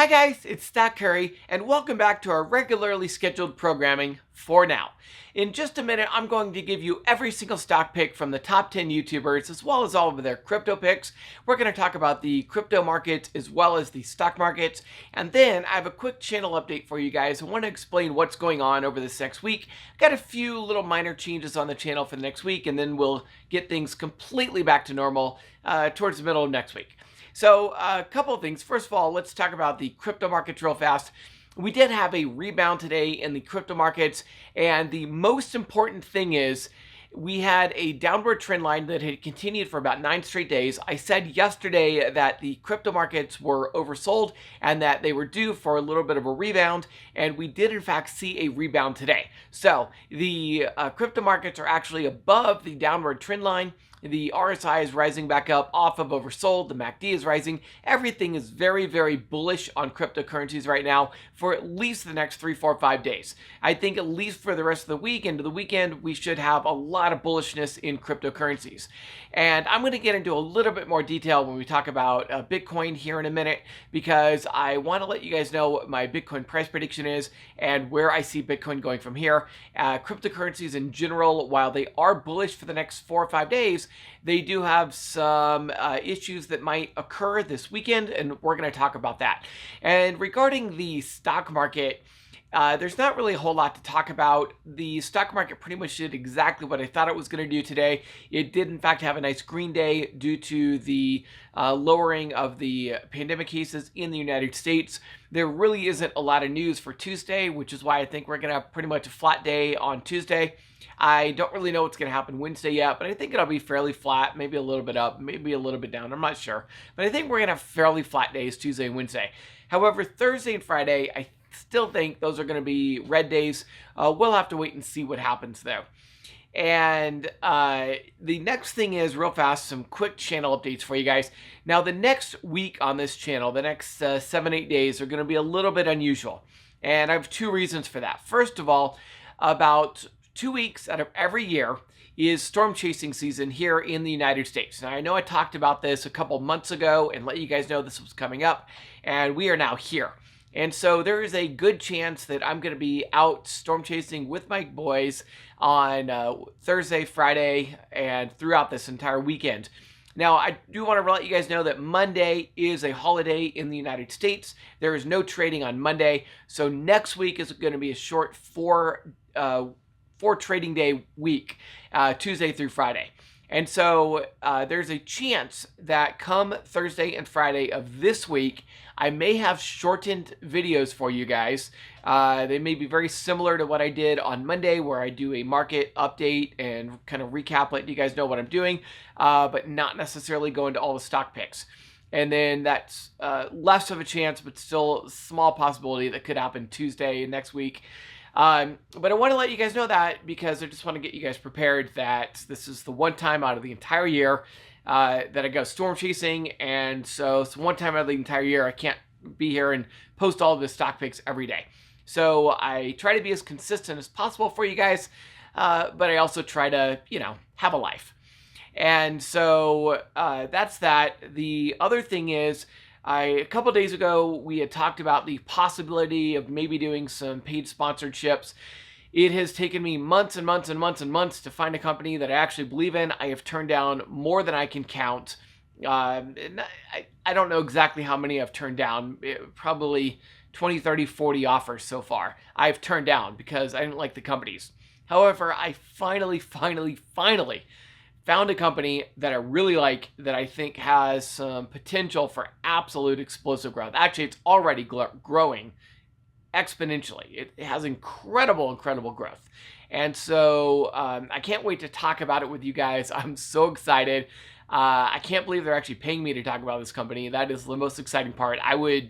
Hi guys, it's Stack Curry, and welcome back to our regularly scheduled programming for now. In just a minute, I'm going to give you every single stock pick from the top 10 YouTubers, as well as all of their crypto picks. We're going to talk about the crypto markets as well as the stock markets, and then I have a quick channel update for you guys. I want to explain what's going on over this next week. I've got a few little minor changes on the channel for the next week, and then we'll get things completely back to normal towards the middle of next week. So a couple of things. First of all, let's talk about the crypto markets real fast. We did have a rebound today in the crypto markets, and the most important thing is we had a downward trend line that had continued for about 9 straight days. I said yesterday that the crypto markets were oversold and that they were due for a little bit of a rebound, and we did in fact see a rebound today. So the crypto markets are actually above the downward trend line. The RSI is rising back up off of oversold. The MACD is rising. Everything is very, very bullish on cryptocurrencies right now for at least the next 3, 4, 5 days. I think at least for the rest of the week into the weekend, we should have a lot of bullishness in cryptocurrencies. And I'm going to get into a little bit more detail when we talk about Bitcoin here in a minute, because I want to let you guys know what my Bitcoin price prediction is and where I see Bitcoin going from here. Cryptocurrencies in general, while they are bullish for the next 4 or 5 days, they do have some issues that might occur this weekend, and we're going to talk about that. And regarding the stock market, there's not really a whole lot to talk about. The stock market pretty much did exactly what I thought it was going to do today. It did, in fact, have a nice green day due to the lowering of the pandemic cases in the United States. There really isn't a lot of news for Tuesday, which is why I think we're going to have pretty much a flat day on Tuesday. I don't really know what's going to happen Wednesday yet, but I think it'll be fairly flat, maybe a little bit up, maybe a little bit down. I'm not sure. But I think we're going to have fairly flat days Tuesday and Wednesday. However, Thursday and Friday, I still think those are going to be red days. We'll have to wait and see what happens though. And the next thing is, real fast, some quick channel updates for you guys. Now, the next week on this channel, the next 7, 8 days are going to be a little bit unusual. And I have 2 reasons for that. First of all, about 2 weeks out of every year is storm chasing season here in the United States. Now, I know I talked about this a couple months ago and let you guys know this was coming up, and we are now here. And so there is a good chance that I'm going to be out storm chasing with my boys on Thursday, Friday, and throughout this entire weekend. Now, I do want to let you guys know that Monday is a holiday in the United States. There is no trading on Monday. So next week is going to be a short 4 trading day week, Tuesday through Friday. And so there's a chance that come Thursday and Friday of this week, I may have shortened videos for you guys. They may be very similar to what I did on Monday, where I do a market update and kind of recap, let you guys know what I'm doing, but not necessarily go into all the stock picks. And then that's less of a chance, but still a small possibility that could happen Tuesday next week. But I want to let you guys know that because I just want to get you guys prepared that this is the one time out of the entire year that I go storm chasing. And so it's one time out of the entire year I can't be here and post all of the stock picks every day. So I try to be as consistent as possible for you guys, but I also try to, have a life. And so that's that. The other thing is, a couple days ago, we had talked about the possibility of maybe doing some paid sponsorships. It has taken me months and months and months and months to find a company that I actually believe in. I have turned down more than I can count. I don't know exactly how many I've turned down, probably 20, 30, 40 offers so far I've turned down because I didn't like the companies. However, I finally found a company that I really like, that I think has some potential for absolute explosive growth. Actually, it's already growing exponentially. It has incredible growth. And so I can't wait to talk about it with you guys. I'm so excited. I can't believe they're actually paying me to talk about this company. That is the most exciting part. I would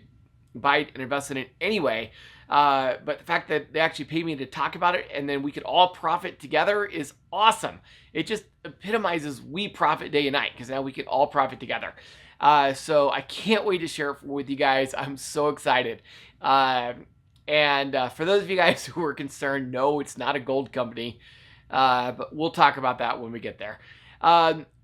buy it and invest in it anyway. But the fact that they actually pay me to talk about it and then we could all profit together is awesome. It just epitomizes we profit day and night, because now we can all profit together. So I can't wait to share it with you guys. I'm so excited. And for those of you guys who are concerned, no, it's not a gold company. But we'll talk about that when we get there.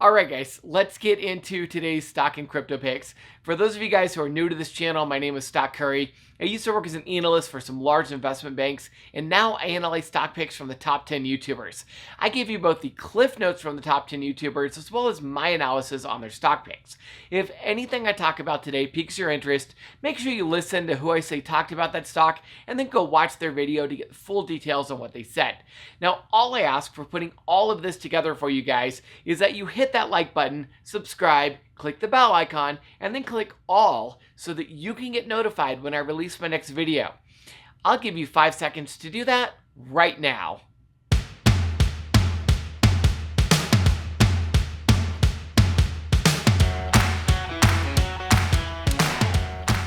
Alright guys, let's get into today's stock and crypto picks. For those of you guys who are new to this channel, my name is Stock Curry. I used to work as an analyst for some large investment banks, and now I analyze stock picks from the top 10 YouTubers. I give you both the cliff notes from the top 10 YouTubers as well as my analysis on their stock picks. If anything I talk about today piques your interest, make sure you listen to who I say talked about that stock and then go watch their video to get full details on what they said. Now, all I ask for putting all of this together for you guys is that you hit that like button, subscribe, click the bell icon, and then click all so that you can get notified when I release my next video. I'll give you 5 seconds to do that right now.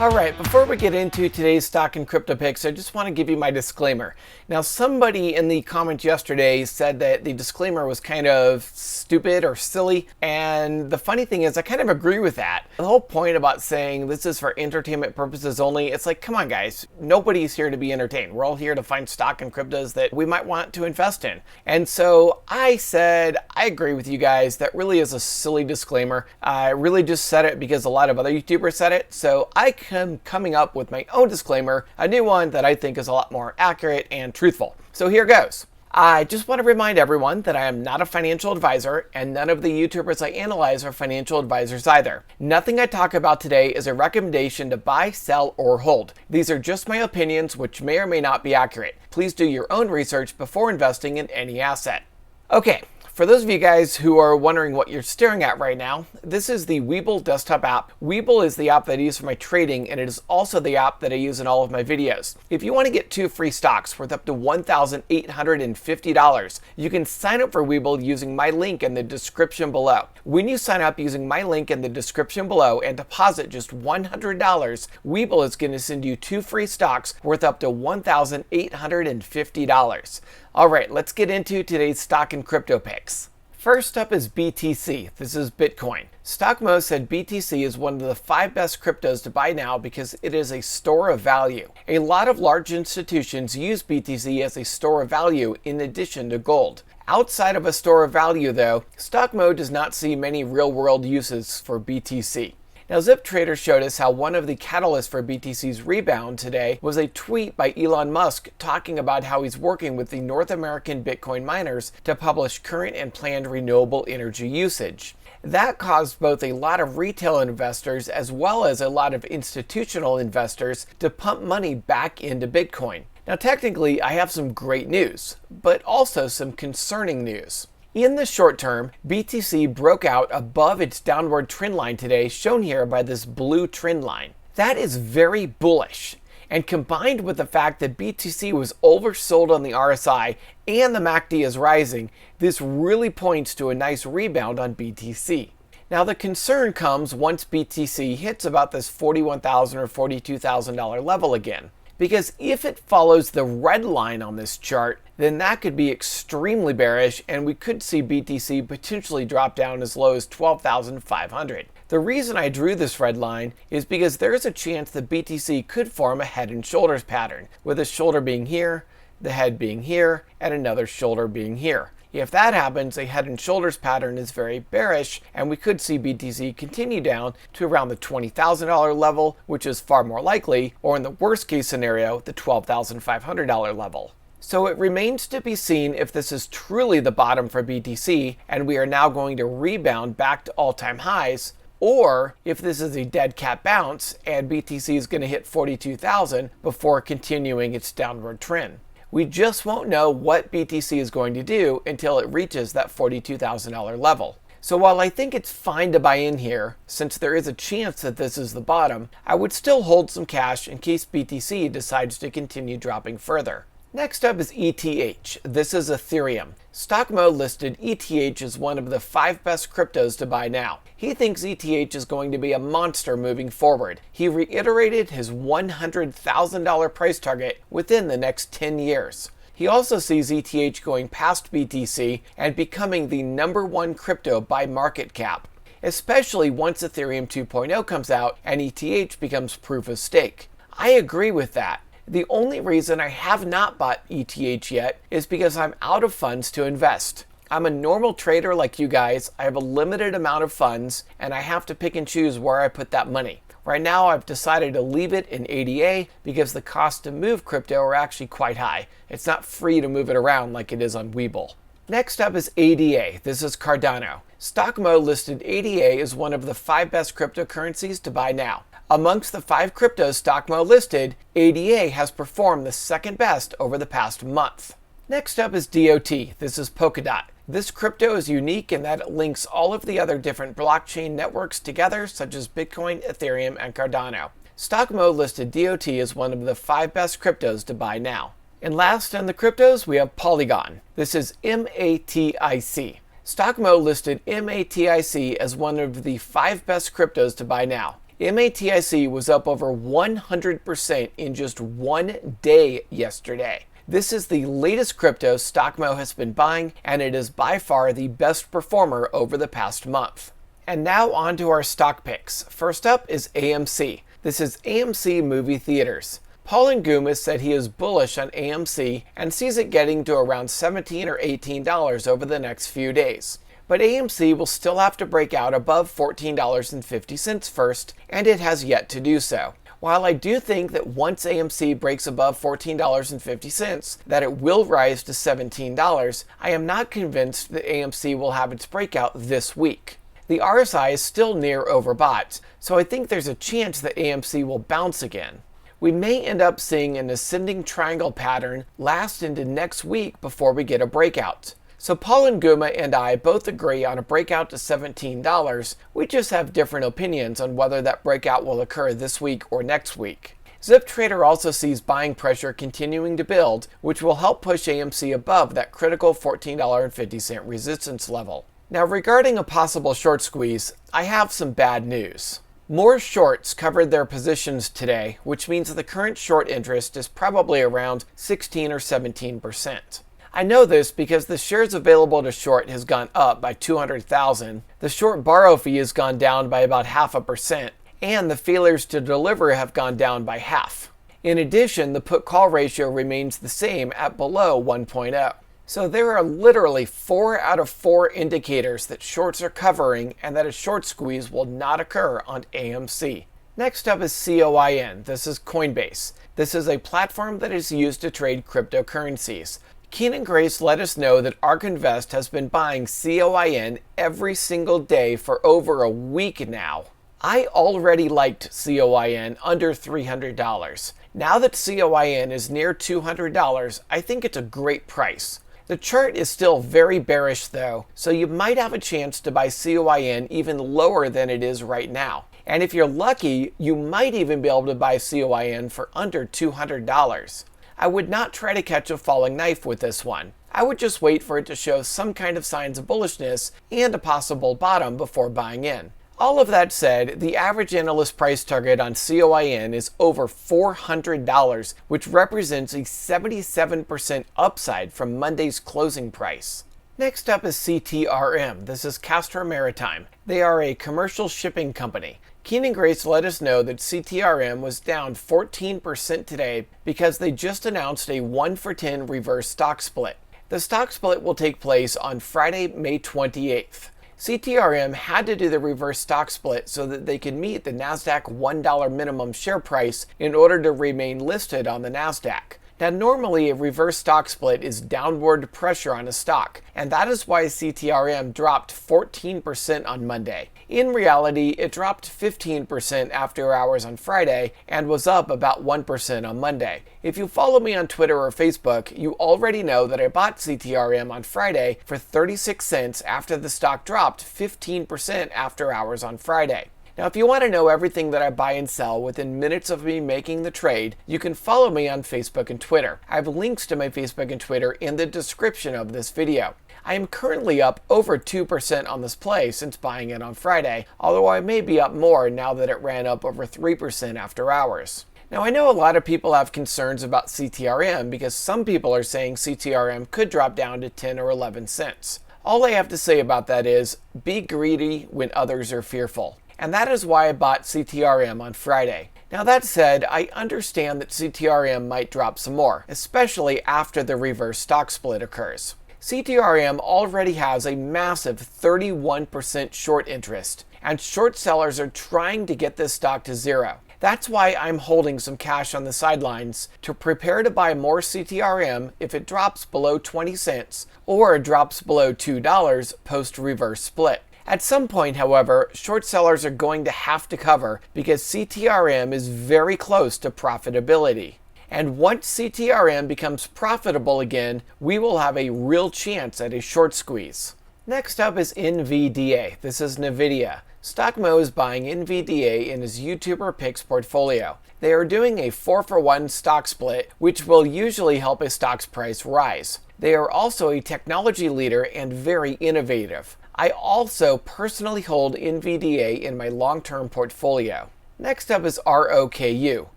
All right, before we get into today's stock and crypto picks, I just want to give you my disclaimer. Now, somebody in the comments yesterday said that the disclaimer was kind of stupid or silly, and the funny thing is I kind of agree with that. The whole point about saying this is for entertainment purposes only, it's like, come on guys, nobody's here to be entertained. We're all here to find stock and cryptos that we might want to invest in. And so I said, I agree with you guys, that really is a silly disclaimer. I really just said it because a lot of other YouTubers said it, so I am coming up with my own disclaimer, a new one that I think is a lot more accurate and truthful. So here goes. I just want to remind everyone that I am not a financial advisor, and none of the YouTubers I analyze are financial advisors either. Nothing I talk about today is a recommendation to buy, sell, or hold. These are just my opinions, which may or may not be accurate. Please do your own research before investing in any asset. Okay. For those of you guys who are wondering what you're staring at right now, this is the Webull desktop app. Webull is the app that I use for my trading, and it is also the app that I use in all of my videos. If you want to get 2 free stocks worth up to $1,850, you can sign up for Webull using my link in the description below. When you sign up using my link in the description below and deposit just $100, Webull is going to send you 2 free stocks worth up to $1,850. All right, let's get into today's stock and crypto picks. First up is BTC. This is Bitcoin. StockMo said BTC is one of the 5 best cryptos to buy now because it is a store of value. A lot of large institutions use BTC as a store of value in addition to gold. Outside of a store of value though, StockMo does not see many real-world uses for BTC. Now, ZipTrader showed us how one of the catalysts for BTC's rebound today was a tweet by Elon Musk talking about how he's working with the North American Bitcoin miners to publish current and planned renewable energy usage. That caused both a lot of retail investors as well as a lot of institutional investors to pump money back into Bitcoin. Now, technically, I have some great news, but also some concerning news. In the short term, BTC broke out above its downward trend line today, shown here by this blue trend line. That is very bullish. And combined with the fact that BTC was oversold on the RSI and the MACD is rising, this really points to a nice rebound on BTC. Now the concern comes once BTC hits about this $41,000 or $42,000 level again. Because if it follows the red line on this chart, then that could be extremely bearish and we could see BTC potentially drop down as low as 12,500. The reason I drew this red line is because there is a chance that BTC could form a head and shoulders pattern, with a shoulder being here, the head being here, and another shoulder being here. If that happens, a head and shoulders pattern is very bearish, and we could see BTC continue down to around the $20,000 level, which is far more likely, or in the worst case scenario, the $12,500 level. So it remains to be seen if this is truly the bottom for BTC, and we are now going to rebound back to all-time highs, or if this is a dead cat bounce, and BTC is going to hit 42,000 before continuing its downward trend. We just won't know what BTC is going to do until it reaches that $42,000 level. So while I think it's fine to buy in here, since there is a chance that this is the bottom, I would still hold some cash in case BTC decides to continue dropping further. Next up is ETH. This is Ethereum. StockMo listed ETH as one of the 5 best cryptos to buy now. He thinks ETH is going to be a monster moving forward. He reiterated his $100,000 price target within the next 10 years. He also sees ETH going past BTC and becoming the #1 crypto by market cap, especially once Ethereum 2.0 comes out and ETH becomes proof of stake. I agree with that. The only reason I have not bought ETH yet is because I'm out of funds to invest. I'm a normal trader like you guys. I have a limited amount of funds and I have to pick and choose where I put that money. Right now I've decided to leave it in ADA because the cost to move crypto are actually quite high. It's not free to move it around like it is on Webull. Next up is ADA. This is Cardano. StockMo listed ADA as one of the 5 best cryptocurrencies to buy now. Amongst the 5 cryptos StockMo listed, ADA has performed the second best over the past month. Next up is DOT. This is Polkadot. This crypto is unique in that it links all of the other different blockchain networks together, such as Bitcoin, Ethereum, and Cardano. StockMo listed DOT as one of the 5 best cryptos to buy now. And last on the cryptos, we have Polygon. This is MATIC. StockMo listed MATIC as one of the 5 best cryptos to buy now. MATIC was up over 100% in just one day yesterday. This is the latest crypto StockMo has been buying, and it is by far the best performer over the past month. And now on to our stock picks. First up is AMC. This is AMC Movie Theaters. Paul Nguma said he is bullish on AMC and sees it getting to around $17 or $18 over the next few days. But AMC will still have to break out above $14.50 first, and it has yet to do so. While I do think that once AMC breaks above $14.50, that it will rise to $17, I am not convinced that AMC will have its breakout this week. The RSI is still near overbought, so I think there's a chance that AMC will bounce again. We may end up seeing an ascending triangle pattern last into next week before we get a breakout. So Paul Nguma and I both agree on a breakout to $17. We just have different opinions on whether that breakout will occur this week or next week. ZipTrader also sees buying pressure continuing to build, which will help push AMC above that critical $14.50 resistance level. Now regarding a possible short squeeze, I have some bad news. More shorts covered their positions today, which means the current short interest is probably around 16 or 17%. I know this because the shares available to short has gone up by 200,000, the short borrow fee has gone down by about 0.5%, and the failures to deliver have gone down by half. In addition, the put-call ratio remains the same at below 1.0. So there are literally 4 out of 4 indicators that shorts are covering and that a short squeeze will not occur on AMC. Next up is COIN. This is Coinbase. This is a platform that is used to trade cryptocurrencies. Keenan Grace let us know that ARK Invest has been buying COIN every single day for over a week now. I already liked COIN under $300. Now that COIN is near $200, I think it's a great price. The chart is still very bearish though, so you might have a chance to buy COIN even lower than it is right now. And if you're lucky, you might even be able to buy COIN for under $200. I would not try to catch a falling knife with this one. I would just wait for it to show some kind of signs of bullishness and a possible bottom before buying in. All of that said, the average analyst price target on COIN is over $400, which represents a 77% upside from Monday's closing price. Next up is CTRM. This is Castro Maritime. They are a commercial shipping company. Keenan Grace let us know that CTRM was down 14% today because they just announced a 1-for-10 reverse stock split. The stock split will take place on Friday, May 28th. CTRM had to do the reverse stock split so that they could meet the NASDAQ $1 minimum share price in order to remain listed on the NASDAQ. Now normally a reverse stock split is downward pressure on a stock, and that is why CTRM dropped 14% on Monday. In reality, it dropped 15% after hours on Friday and was up about 1% on Monday. If you follow me on Twitter or Facebook, you already know that I bought CTRM on Friday for 36 cents after the stock dropped 15% after hours on Friday. Now, if you want to know everything that I buy and sell within minutes of me making the trade, you can follow me on Facebook and Twitter. I have links to my Facebook and Twitter in the description of this video. I am currently up over 2% on this play since buying it on Friday, although I may be up more now that it ran up over 3% after hours. Now, I know a lot of people have concerns about CTRM because some people are saying CTRM could drop down to 10 or 11 cents. All I have to say about that is, be greedy when others are fearful. And that is why I bought CTRM on Friday. Now that said, I understand that CTRM might drop some more, especially after the reverse stock split occurs. CTRM already has a massive 31% short interest, and short sellers are trying to get this stock to zero. That's why I'm holding some cash on the sidelines to prepare to buy more CTRM if it drops below 20 cents or drops below $2 post-reverse split. At some point, however, short sellers are going to have to cover because CTRM is very close to profitability. And once CTRM becomes profitable again, we will have a real chance at a short squeeze. Next up is NVDA. This is NVIDIA. StockMo is buying NVDA in his YouTuber picks portfolio. They are doing a 4-for-1 stock split, which will usually help a stock's price rise. They are also a technology leader and very innovative. I also personally hold NVDA in my long-term portfolio. Next up is ROKU.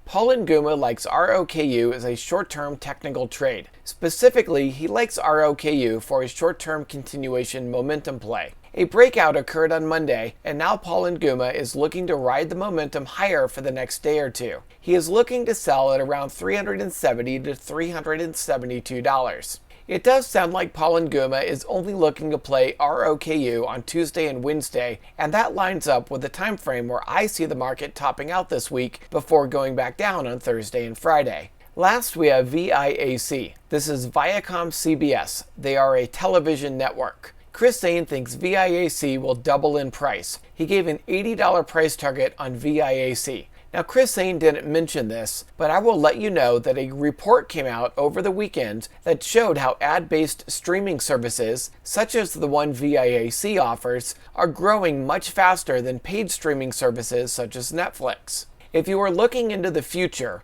Paul Nguma likes ROKU as a short-term technical trade. Specifically, he likes ROKU for a short-term continuation momentum play. A breakout occurred on Monday, and now Paul Nguma is looking to ride the momentum higher for the next day or two. He is looking to sell at around $370 to $372. It does sound like Paul Nguma is only looking to play ROKU on Tuesday and Wednesday, and that lines up with the time frame where I see the market topping out this week before going back down on Thursday and Friday. Last, we have VIAC. This is Viacom CBS. They are a television network. Chris Zane thinks VIAC will double in price. He gave an $80 price target on VIAC. Now, Chris Zane didn't mention this, but I will let you know that a report came out over the weekend that showed how ad-based streaming services, such as the one VIAC offers, are growing much faster than paid streaming services such as Netflix. If you are looking into the future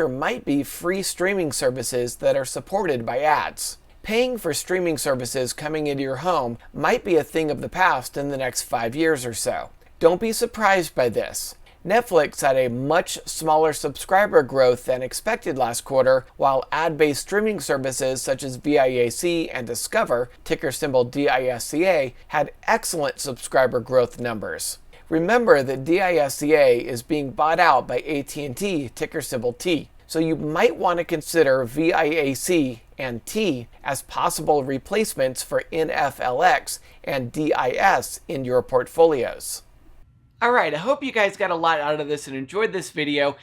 might be free streaming services that are supported by ads. Paying for streaming services coming into your home might be a thing of the past in the next 5 years or so. Don't be surprised by this. Netflix had a much smaller subscriber growth than expected last quarter, while ad-based streaming services such as VIAC and Discover, ticker symbol DISCA, had excellent subscriber growth numbers. Remember that DISCA is being bought out by AT&T, ticker symbol T, so you might want to consider VIAC and T as possible replacements for NFLX and DIS in your portfolios. Alright, I hope you guys got a lot out of this and enjoyed this video.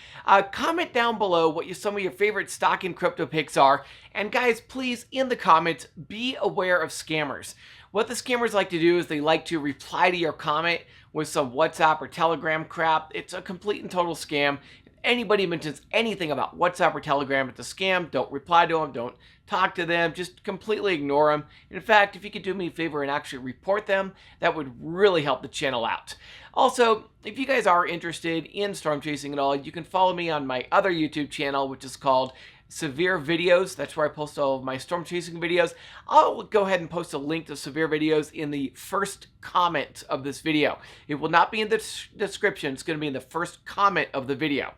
Comment down below what some of your favorite stock and crypto picks are. And guys, please, in the comments, be aware of scammers. What the scammers like to do is they like to reply to your comment with some WhatsApp or Telegram crap. It's a complete and total scam. If anybody mentions anything about WhatsApp or Telegram, it's a scam. Don't reply to them. Don't talk to them. Just completely ignore them. In fact, if you could do me a favor and actually report them, that would really help the channel out. Also, if you guys are interested in storm chasing at all, you can follow me on my other YouTube channel, which is called Severe Videos. That's where I post all of my storm chasing videos. I'll go ahead and post a link to Severe Videos in the first comment of this video. It will not be in the description. It's going to be in the first comment of the video.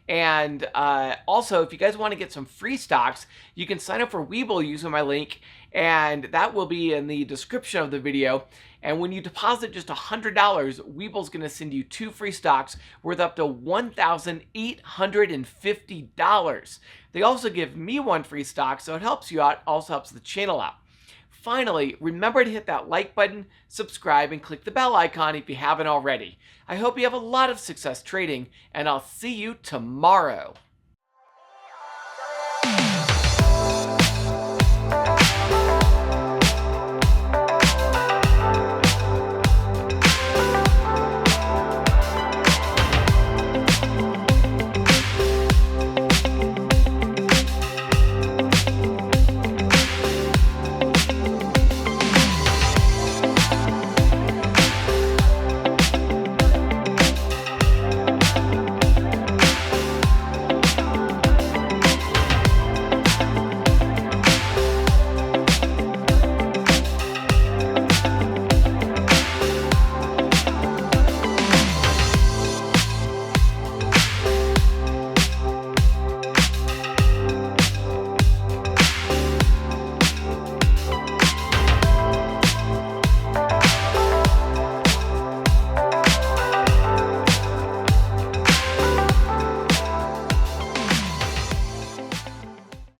And also, if you guys want to get some free stocks, you can sign up for Webull using my link, and that will be in the description of the video. And when you deposit just $100, Webull's going to send you 2 free stocks worth up to $1,850. They also give me 1 free stock, so it helps you out, also helps the channel out. Finally, remember to hit that like button, subscribe, and click the bell icon if you haven't already. I hope you have a lot of success trading, and I'll see you tomorrow.